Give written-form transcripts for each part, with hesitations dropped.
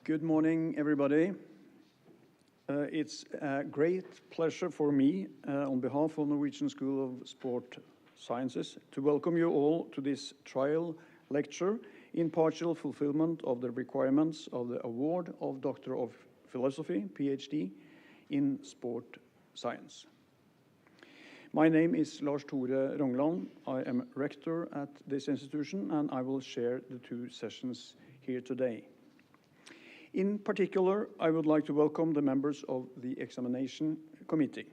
Good morning, everybody. It's a great pleasure for me, on behalf of Norwegian School of Sport Sciences, to welcome you all to this trial lecture in partial fulfillment of the requirements of the Award of Doctor of Philosophy, PhD, in Sport Science. My name is Lars Tore Rongland. I am rector at this institution, and I will share the two sessions here today. In particular, I would like to welcome the members of the examination committee.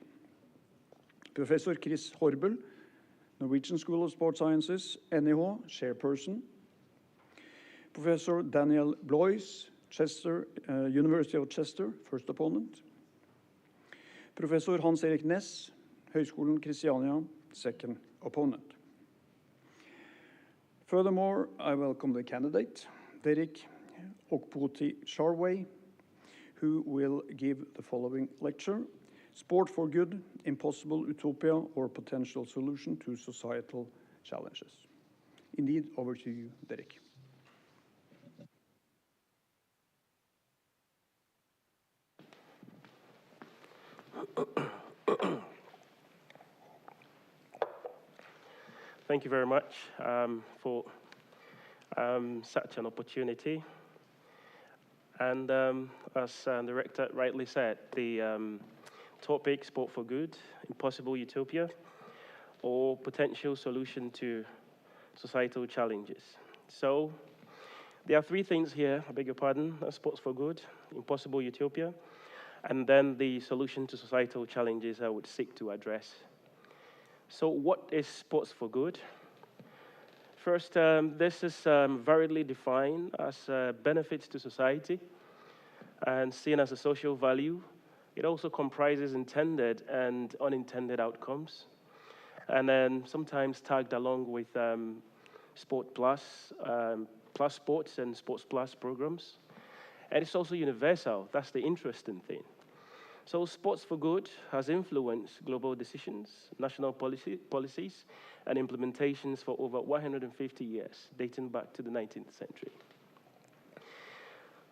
Professor Chris Horbel, Norwegian School of Sport Sciences, NIH chairperson. Professor Daniel Blois, University of Chester, first opponent. Professor Hans-Erik Næss, Høgskolen Kristiania, second opponent. Furthermore, I welcome the candidate, Derrick Charway, who will give the following lecture: Sport for Good, Impossible Utopia or Potential Solution to Societal Challenges. Indeed, over to you, Derrick. Thank you very much for such an opportunity. And as the rector rightly said, the topic, Sport for Good, Impossible Utopia, or Potential Solution to Societal Challenges. So there are three things here, I beg your pardon: Sports for Good, Impossible Utopia, and then the solution to societal challenges I would seek to address. So what is sports for good? First, this is variedly defined as benefits to society and seen as a social value. It also comprises intended and unintended outcomes, and then sometimes tagged along with Sport Plus, Plus Sports and Sports Plus programs. And it's also universal. That's the interesting thing. So Sports for Good has influenced global decisions, national policies, and implementations for over 150 years, dating back to the 19th century.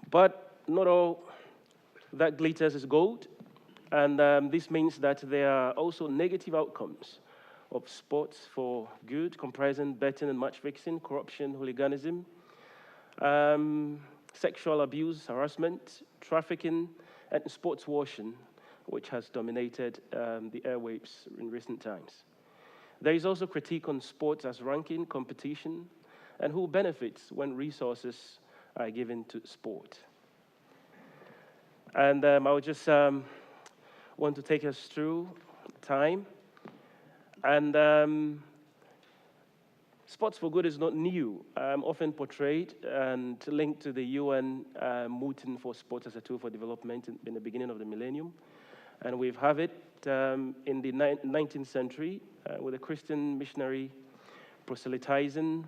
But not all that glitters is gold, and this means that there are also negative outcomes of sports for good, comprising betting and match fixing, corruption, hooliganism, sexual abuse, harassment, trafficking, and sports washing, which has dominated the airwaves in recent times. There is also critique on sports as ranking, competition, and who benefits when resources are given to sport. And I would just want to take us through time. And Sports for Good is not new, often portrayed and linked to the UN movement for sports as a tool for development in the beginning of the millennium. And we've had it in the 19th century with the Christian missionary proselytizing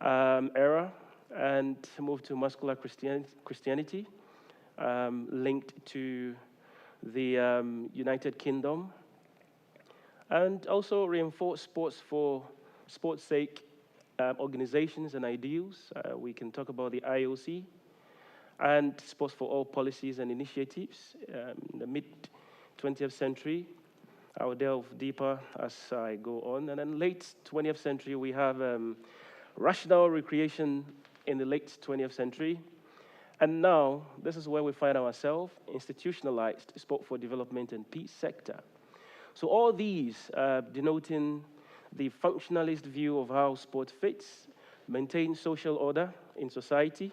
era, and moved to muscular Christianity, linked to the United Kingdom, and also reinforced sports for sports sake organizations and ideals. We can talk about the IOC and Sports for All policies and initiatives in the mid-20th century. I will delve deeper as I go on. And then late 20th century, we have rational recreation in the late 20th century. And now, this is where we find ourselves, institutionalized sport for development and peace sector. So all these denoting the functionalist view of how sport fits, maintains social order in society,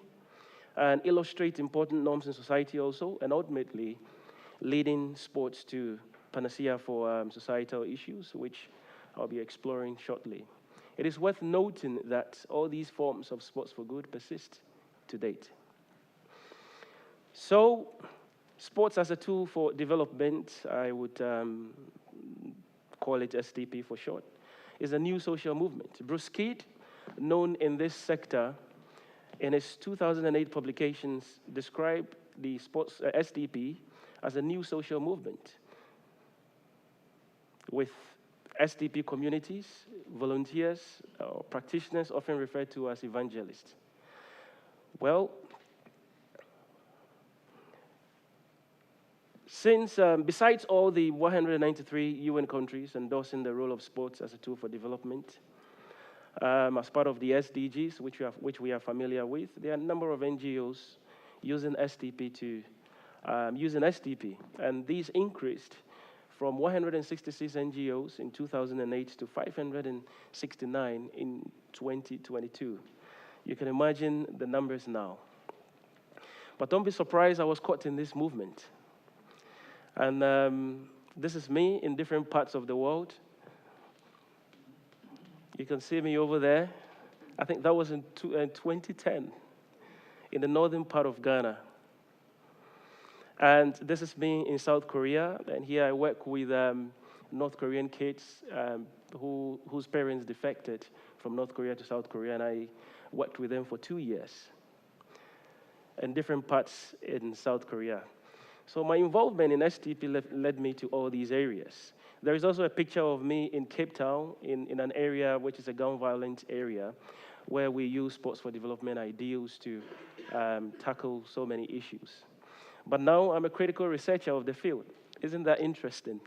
and illustrate important norms in society also, and ultimately leading sports to panacea for societal issues, which I'll be exploring shortly. It is worth noting that all these forms of sports for good persist to date. So, sports as a tool for development, I would call it SDP for short, is a new social movement. Bruce Kidd, known in this sector, in his 2008 publications, described the sports SDP as a new social movement with SDP communities, volunteers, or practitioners often referred to as evangelists. Well, Since, besides all the 193 UN countries endorsing the role of sports as a tool for development, as part of the SDGs, which we are familiar with, there are a number of NGOs using STP and these increased from 166 NGOs in 2008 to 569 in 2022. You can imagine the numbers now. But don't be surprised, I was caught in this movement. And this is me in different parts of the world. You can see me over there. I think that was in 2010 in the northern part of Ghana. And this is me in South Korea. And here I work with North Korean kids whose parents defected from North Korea to South Korea. And I worked with them for 2 years in different parts in South Korea. So my involvement in STP led me to all these areas. There is also a picture of me in Cape Town in an area which is a gun violence area where we use sports for development ideals to tackle so many issues. But now I'm a critical researcher of the field. Isn't that interesting?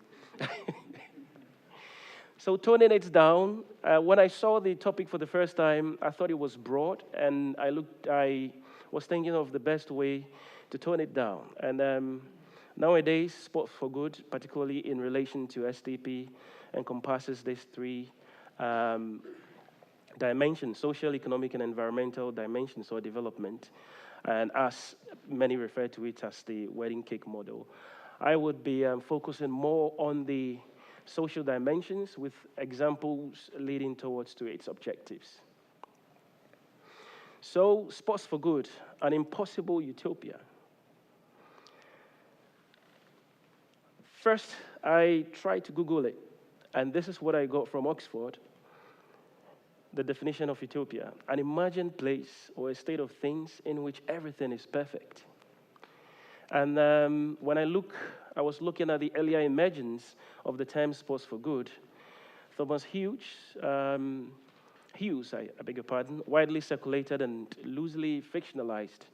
So toning it down, when I saw the topic for the first time, I thought it was broad, and I was thinking of the best way to tone it down. And nowadays, Sports for Good, particularly in relation to STP, encompasses these three dimensions: social, economic, and environmental dimensions or development. And as many refer to it as the wedding cake model, I would be focusing more on the social dimensions with examples leading towards to its objectives. So, Sports for Good, an impossible utopia. First, I tried to Google it, and this is what I got from Oxford. The definition of utopia: an imagined place or a state of things in which everything is perfect. And when I was looking at the earlier emergence of the term Sports for Good. Thomas Hughes, I beg your pardon, widely circulated and loosely fictionalized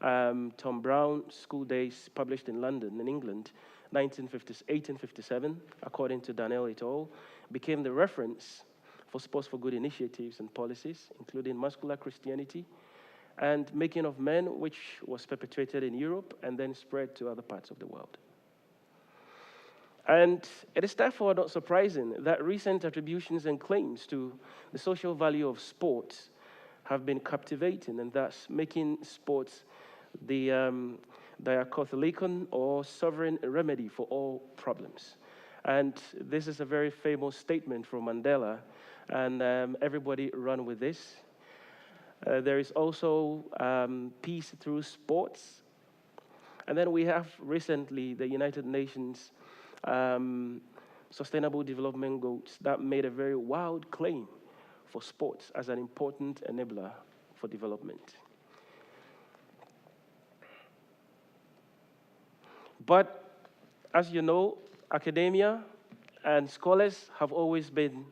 Tom Brown School Days, published in London, in England, 1857, according to Daniel et al., became the reference for Sports for Good initiatives and policies, including muscular Christianity and making of men, which was perpetrated in Europe and then spread to other parts of the world. And it is therefore not surprising that recent attributions and claims to the social value of sports have been captivating, and thus making sports the diakothelikon or sovereign remedy for all problems. And this is a very famous statement from Mandela, and everybody run with this. There is also peace through sports. And then we have recently the United Nations Sustainable Development Goals that made a very wild claim for sports as an important enabler for development. But as you know, academia and scholars have always been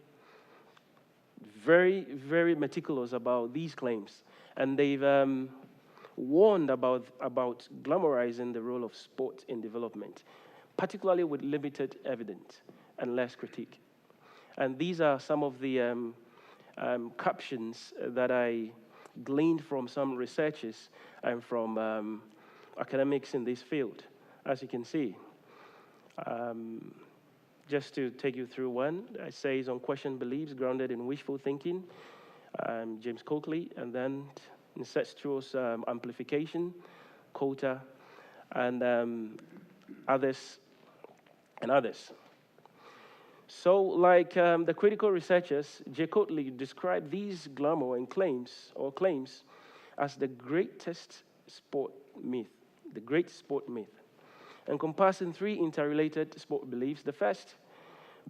very, very meticulous about these claims, and they've warned about glamorizing the role of sport in development, particularly with limited evidence and less critique. And these are some of the captions that I gleaned from some researchers and from academics in this field. As you can see, just to take you through one, it says unquestioned beliefs grounded in wishful thinking, James Coakley, and then incestuous amplification, Coulter, and others. So, like the critical researchers, J. Coakley described these glamour and claims as the greatest sport myth, encompassing three interrelated sport beliefs. The first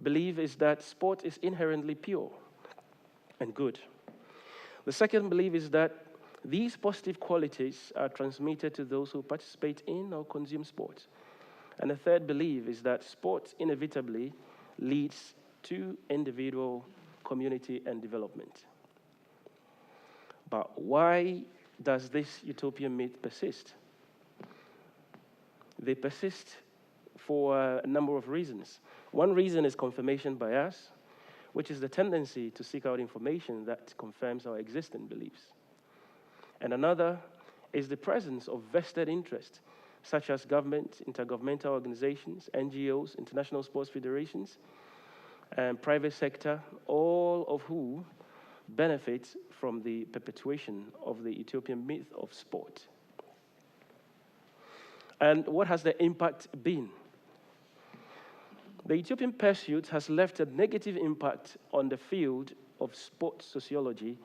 belief is that sport is inherently pure and good. The second belief is that these positive qualities are transmitted to those who participate in or consume sport. And the third belief is that sport inevitably leads to individual, community, and development. But why does this utopian myth persist? They persist for a number of reasons. One reason is confirmation bias, which is the tendency to seek out information that confirms our existing beliefs. And another is the presence of vested interest, such as government, intergovernmental organizations, NGOs, international sports federations, and private sector, all of who benefit from the perpetuation of the Ethiopian myth of sport. And what has the impact been? The Ethiopian pursuit has left a negative impact on the field of sports sociology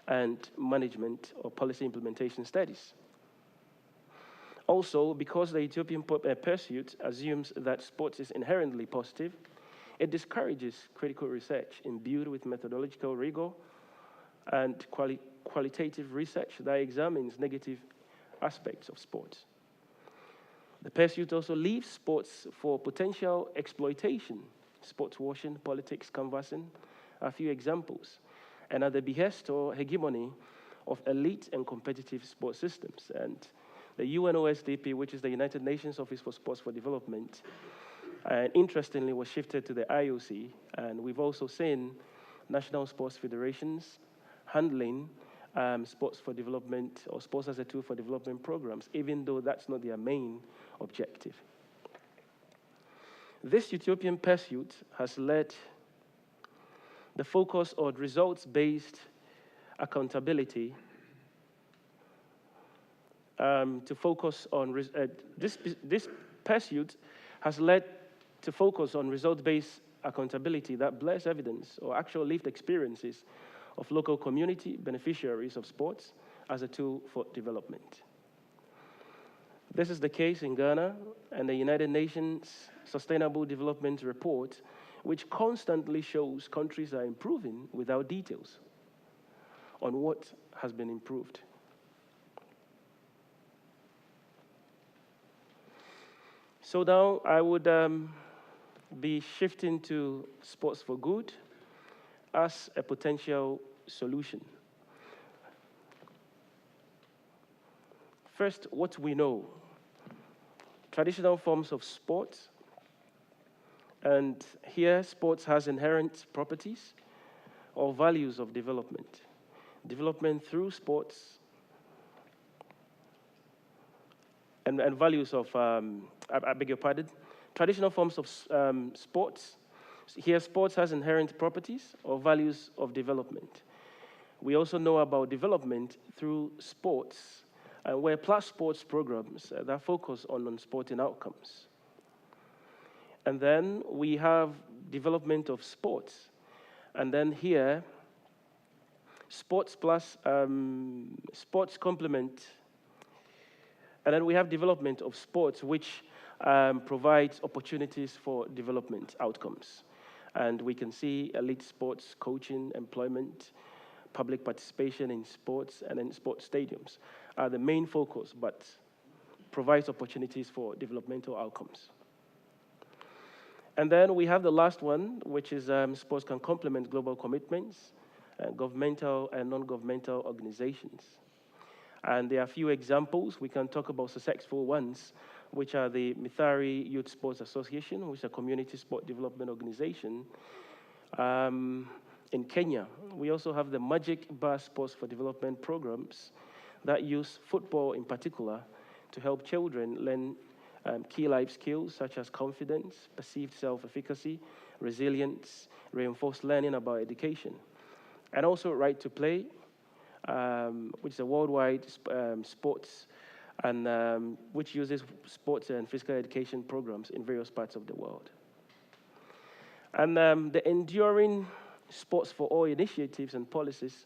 and management or policy implementation studies. Also, because the Ethiopian pursuit assumes that sports is inherently positive, it discourages critical research imbued with methodological rigor and qualitative research that examines negative aspects of sports. The pursuit also leaves sports for potential exploitation, sports washing, politics canvassing, a few examples, and at the behest or hegemony of elite and competitive sports systems. And the UNOSDP, which is the United Nations Office for Sports for Development, and interestingly was shifted to the IOC, and we've also seen national sports federations handling sports for development or sports as a tool for development programs, even though that's not their main objective. This utopian pursuit has led the focus on results-based accountability to focus on this pursuit has led to focus on result-based accountability that blurs evidence or actual lived experiences of local community beneficiaries of sports as a tool for development. This is the case in Ghana and the United Nations Sustainable Development Report, which constantly shows countries are improving without details on what has been improved. So now I would be shifting to sports for good as a potential solution. First, what we know. Traditional forms of sports, and here sports has inherent properties or values of development. Development through sports and values of, I beg your pardon, traditional forms of sports. Here, sports has inherent properties or values of development. We also know about development through sports, where plus sports programs that focus on non-sporting outcomes. And then we have development of sports. And then here, sports plus sports complement. And then we have development of sports, which provides opportunities for development outcomes. And we can see elite sports, coaching, employment, public participation in sports, and in sports stadiums are the main focus, but provides opportunities for developmental outcomes. And then we have the last one, which is sports can complement global commitments, governmental and non-governmental organizations. And there are a few examples. We can talk about successful ones, which are the Mithari Youth Sports Association, which is a community sport development organization in Kenya. We also have the Magic Bar Sports for Development programs that use football in particular to help children learn key life skills such as confidence, perceived self-efficacy, resilience, reinforced learning about education. And also Right to Play, which is a worldwide sports and which uses sports and physical education programs in various parts of the world. And the enduring Sports for All initiatives and policies,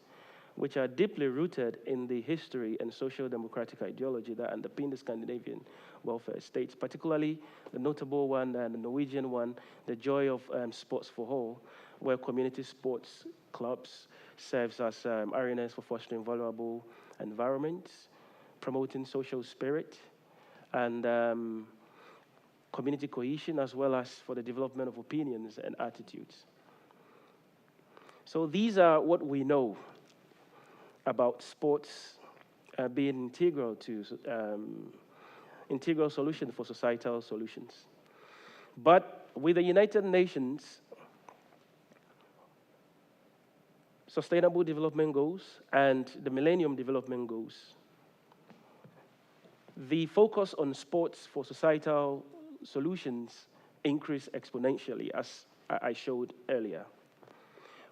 which are deeply rooted in the history and social democratic ideology that underpin the Scandinavian welfare states, particularly the notable one and the Norwegian one, the joy of Sports for All, where community sports clubs serves as arenas for fostering vulnerable environments, promoting social spirit, and community cohesion, as well as for the development of opinions and attitudes. So these are what we know about sports being integral solution for societal solutions. But with the United Nations Sustainable Development Goals and the Millennium Development Goals, the focus on sports for societal solutions increased exponentially, as I showed earlier.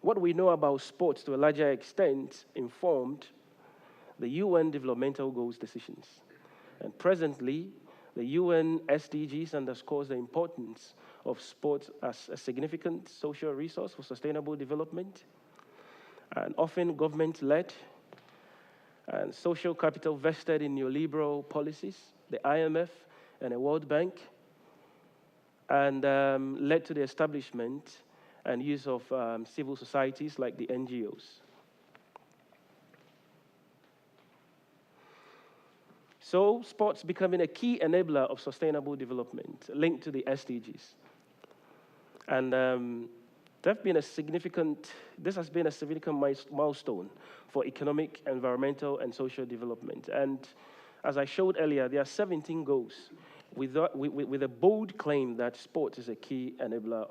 What we know about sports to a larger extent informed the UN Developmental Goals decisions. And presently, the UN SDGs underscores the importance of sports as a significant social resource for sustainable development, and often government-led, and social capital vested in neoliberal policies, the IMF and the World Bank, and led to the establishment and use of civil societies like the NGOs. So sports becoming a key enabler of sustainable development linked to the SDGs. And this has been a significant milestone for economic, environmental, and social development. And as I showed earlier, there are 17 goals with a bold claim that sport is a key enabler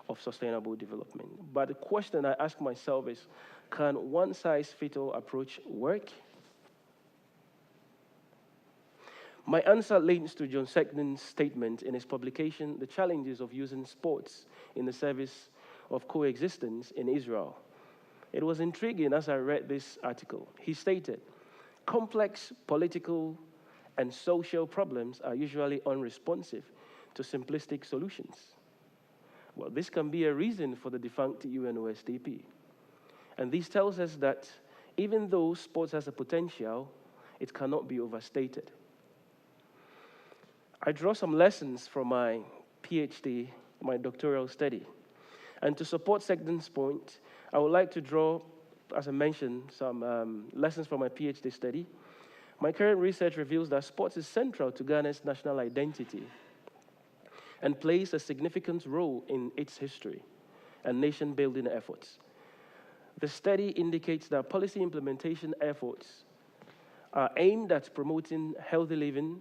of sustainable development. But the question I ask myself is, can one-size-fits-all approach work? My answer links to John Secknen's statement in his publication, The Challenges of Using Sports in the Service of Coexistence in Israel. It was intriguing as I read this article. He stated, complex political and social problems are usually unresponsive to simplistic solutions. Well, this can be a reason for the defunct UNOSDP. And this tells us that even though sports has a potential, it cannot be overstated. I draw some lessons from my PhD, my doctoral study. And to support Secknen's point, I would like to draw, as I mentioned, some lessons from my PhD study. My current research reveals that sports is central to Ghana's national identity and plays a significant role in its history and nation-building efforts. The study indicates that policy implementation efforts are aimed at promoting healthy living,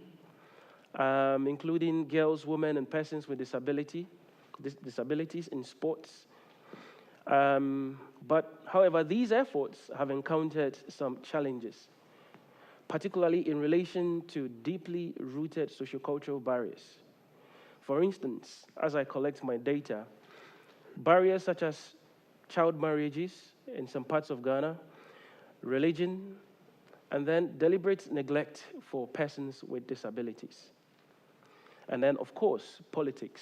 including girls, women, and persons with disabilities in sports. But, however, these efforts have encountered some challenges, particularly in relation to deeply rooted sociocultural barriers. For instance, as I collect my data, barriers such as child marriages in some parts of Ghana, religion, and then deliberate neglect for persons with disabilities. And then, of course, politics.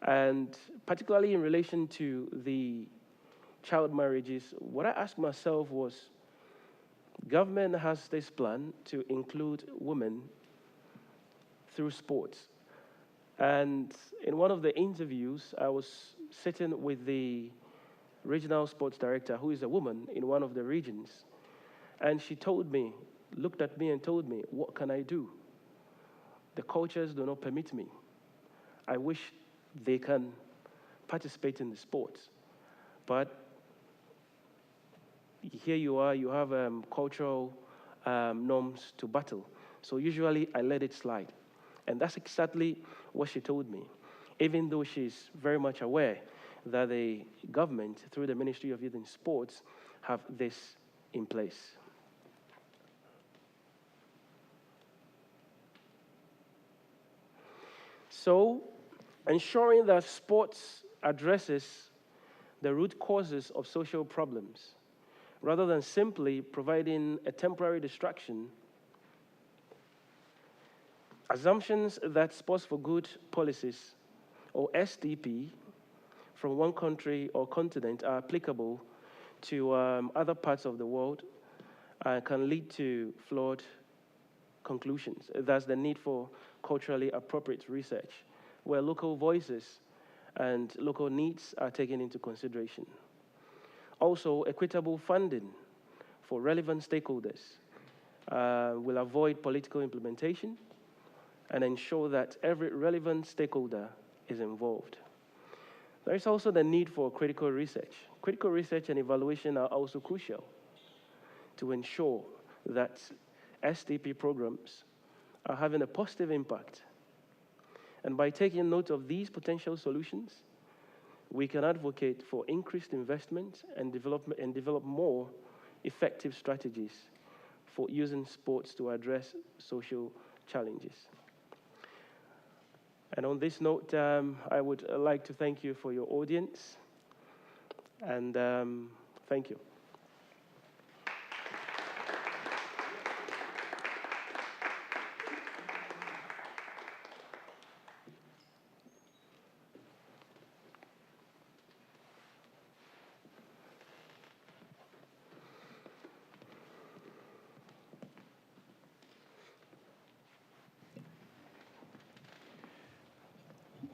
And particularly in relation to the child marriages, what I asked myself was, government has this plan to include women through sports. And in one of the interviews, I was sitting with the regional sports director, who is a woman in one of the regions. And she told me, looked at me and told me, what can I do? The cultures do not permit me. I wish they can participate in the sports. But here you are, you have cultural norms to battle. So usually I let it slide. And that's exactly what she told me, even though she's very much aware that the government, through the Ministry of Youth and Sports, have this in place. So, ensuring that sports addresses the root causes of social problems, rather than simply providing a temporary distraction. Assumptions that Sports for Good policies, or SDP, from one country or continent are applicable to other parts of the world can lead to flawed conclusions. That's the need for culturally appropriate research, where local voices and local needs are taken into consideration. Also, equitable funding for relevant stakeholders will avoid political implementation and ensure that every relevant stakeholder is involved. There is also the need for critical research. Critical research and evaluation are also crucial to ensure that SDP programs are having a positive impact And by taking note of these potential solutions, we can advocate for increased investment and develop more effective strategies for using sports to address social challenges. And on this note, I would like to thank you for your audience, and thank you.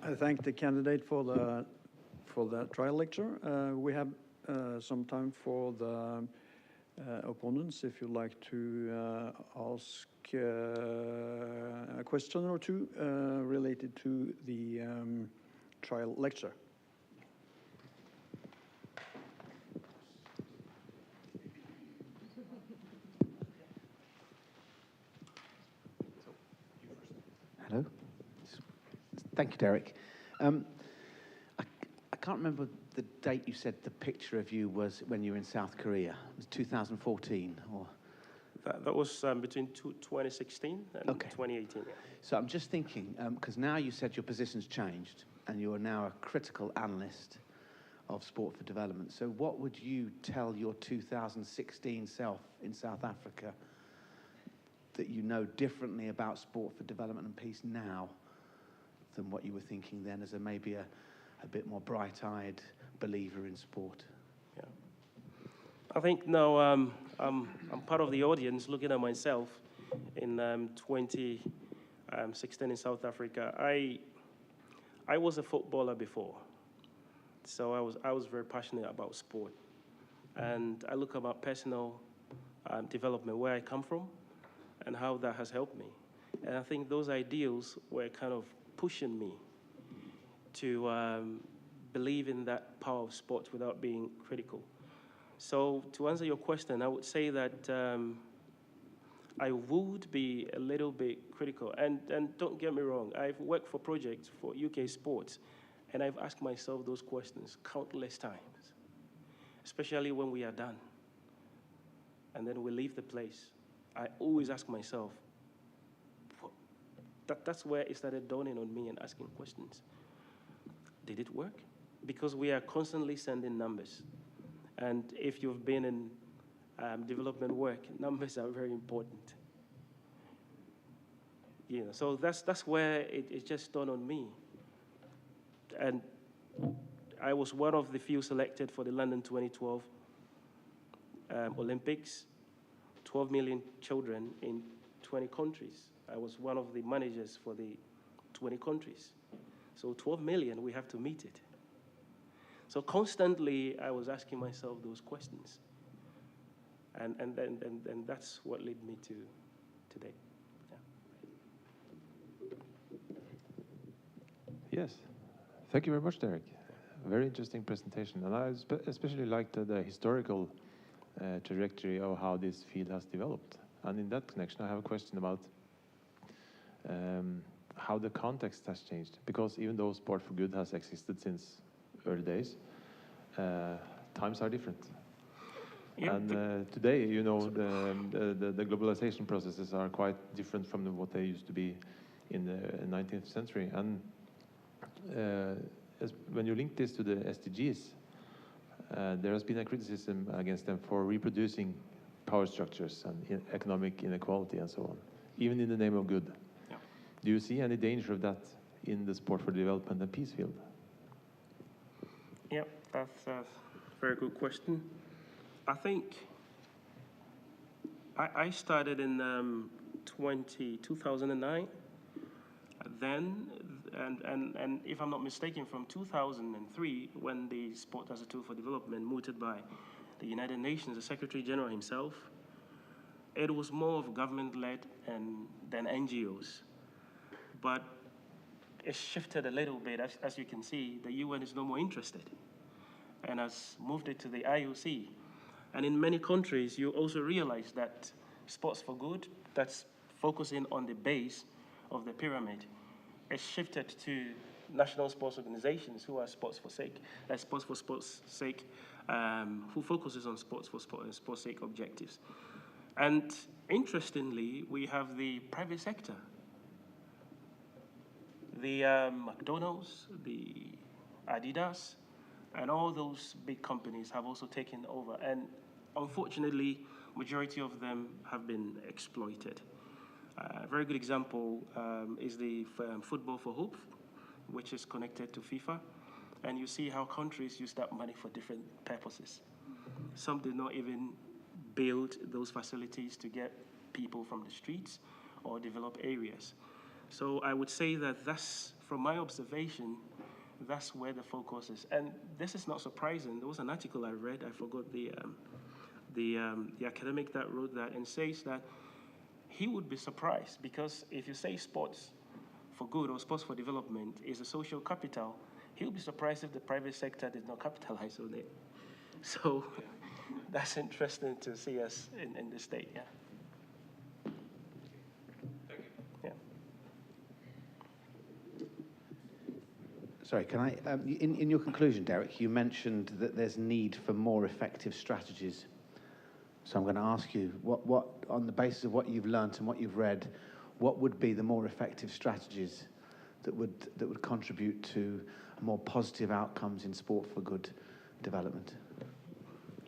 I thank the candidate for the trial lecture. We have some time for the opponents. If you'd like to ask a question or two related to the trial lecture. Hello. Thank you, Derrick. I can't remember the date you said the picture of you was when you were in South Korea. It was 2014 or? That was between 2016 and Okay. 2018. Yeah. So I'm just thinking, because now you said your position's changed and you are now a critical analyst of sport for development. So what would you tell your 2016 self in South Africa that you know differently about sport for development and peace now than what you were thinking then as maybe a bit more bright-eyed believer in sport? Yeah. I think now I'm part of the audience looking at myself in 2016 in South Africa. I was a footballer before, so I was very passionate about sport, and I look at my personal development, where I come from, and how that has helped me. And I think those ideals were kind of pushing me to believe in that power of sports without being critical. So to answer your question, I would say that I would be a little bit critical. And don't get me wrong, I've worked for projects for UK sports, and I've asked myself those questions countless times, especially when we are done and then we leave the place. I always ask myself, that's where it started dawning on me and asking questions. Did it work? Because we are constantly sending numbers. And if you've been in development work, numbers are very important. You know, so that's where it just dawned on me. And I was one of the few selected for the London 2012 Olympics, 12 million children in 20 countries. I was one of the managers for the 20 countries. So 12 million, we have to meet it. So constantly, I was asking myself those questions. And that's what led me to today. Yeah. Yes. Thank you very much, Derrick. Very interesting presentation. And I especially liked the historical trajectory of how this field has developed. And in that connection, I have a question about how the context has changed. Because even though Sport for Good has existed since early days, times are different. Yeah. And today, you know, the globalization processes are quite different from what they used to be in the 19th century. And when you link this to the SDGs, there has been a criticism against them for reproducing power structures and economic inequality and so on, even in the name of good. Yeah. Do you see any danger of that in the sport for development and peace field? Yeah, that's a very good question. I think I started in 2009. Then, and if I'm not mistaken, from 2003, when the Sport as a Tool for Development mooted by the United Nations, the Secretary General himself, it was more of government-led than NGOs. But it shifted a little bit. As you can see, the UN is no more interested and has moved it to the IOC. And in many countries, you also realize that Sports for Good, that's focusing on the base of the pyramid, it's shifted to national sports organizations who are sports for sports sake, who focuses on sports for sport and sports sake objectives. And interestingly, we have the private sector. The McDonald's, the Adidas, and all those big companies have also taken over. And unfortunately, majority of them have been exploited. A very good example is the Football for Hope, which is connected to FIFA. And you see how countries use that money for different purposes. Some did not even build those facilities to get people from the streets or develop areas. So I would say that that's, from my observation, that's where the focus is. And this is not surprising. There was an article I read, I forgot the academic that wrote that, and says that he would be surprised because if you say sports for good or sports for development is a social capital, he'll be surprised if the private sector did not capitalize on it. So that's interesting to see us in this state, yeah. Yeah. Sorry, can I, in your conclusion, Derrick, you mentioned that there's need for more effective strategies. So I'm going to ask you, what on the basis of what you've learnt and what you've read, what would be the more effective strategies that would contribute to more positive outcomes in sport for good development?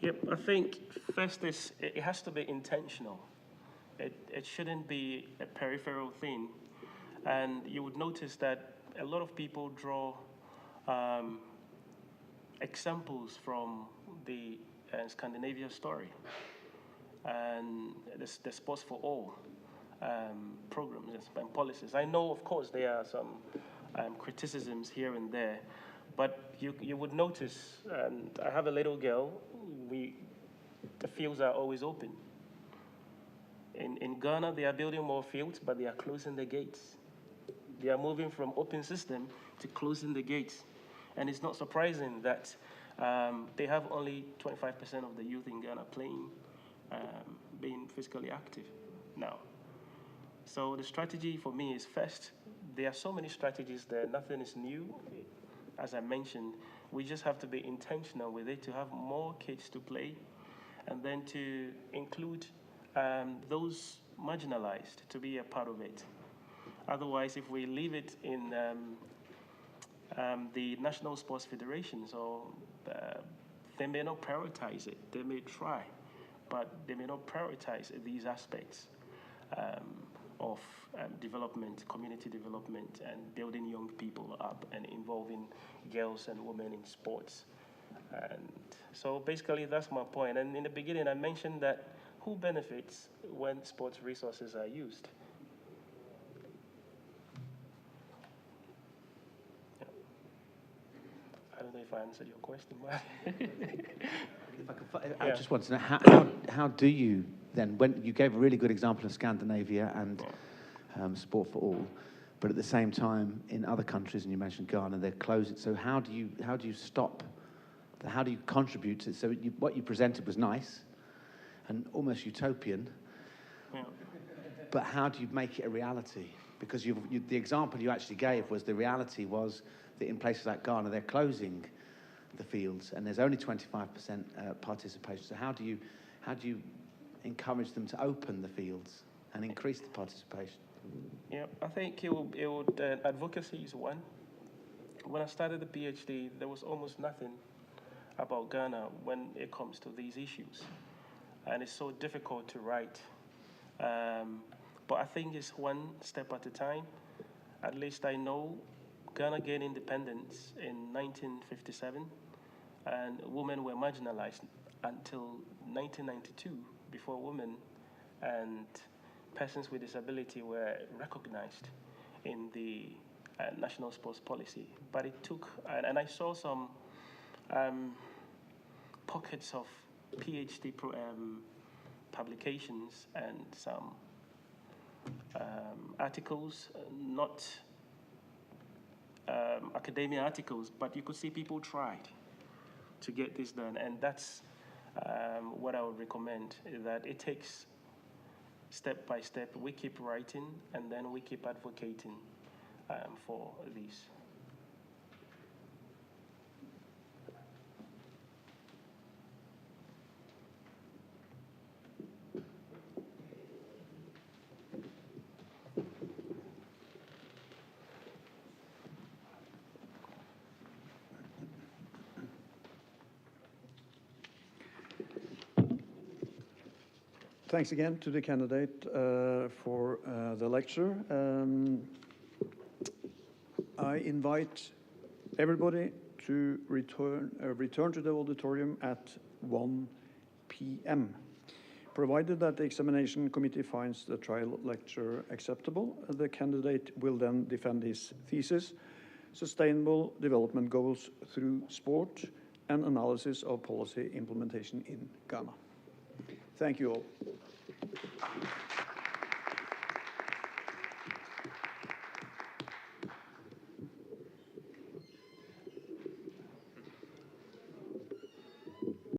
Yep, I think first is it has to be intentional. It shouldn't be a peripheral thing. And you would notice that a lot of people draw examples from the Scandinavia story and the Sports for All programs and policies. I know, of course, there are some criticisms here and there, but you would notice, and I have a little girl, the fields are always open. In Ghana, they are building more fields, but they are closing the gates. They are moving from open system to closing the gates. And it's not surprising that they have only 25% of the youth in Ghana playing, being physically active now. So the strategy for me is first, there are so many strategies there, nothing is new. As I mentioned, we just have to be intentional with it to have more kids to play and then to include those marginalized to be a part of it. Otherwise, if we leave it in the national sports federations, or they may not prioritize it. They may try, but they may not prioritize these aspects of development, community development, and building young people up and involving girls and women in sports. And so basically that's my point. And in the beginning, I mentioned that who benefits when sports resources are used? Yeah. I don't know if I answered your question, but I just want to know, how do you then, when you gave a really good example of Scandinavia and Sport for All, but at the same time in other countries, and you mentioned Ghana, they're closing. So how do you stop? How do you contribute to? So what you presented was nice and almost utopian, but how do you make it a reality? Because the example you actually gave was the reality was that in places like Ghana they're closing the fields and there's only 25% participation. So how do you encourage them to open the fields and increase the participation? Yeah, I think advocacy is one. When I started the PhD, there was almost nothing about Ghana when it comes to these issues. And it's so difficult to write. But I think it's one step at a time. At least I know Ghana gained independence in 1957, and women were marginalized until 1992, before women and persons with disability were recognized in the national sports policy. But it took, and I saw some pockets of PhD publications and some articles, not academia articles, but you could see people tried to get this done. And that's what I would recommend, that it takes step by step. We keep writing and then we keep advocating for these. Thanks again to the candidate for the lecture. I invite everybody to return to the auditorium at 1 p.m. Provided that the examination committee finds the trial lecture acceptable, the candidate will then defend his thesis, Sustainable Development Goals through Sport, and Analysis of Policy Implementation in Ghana. Thank you all.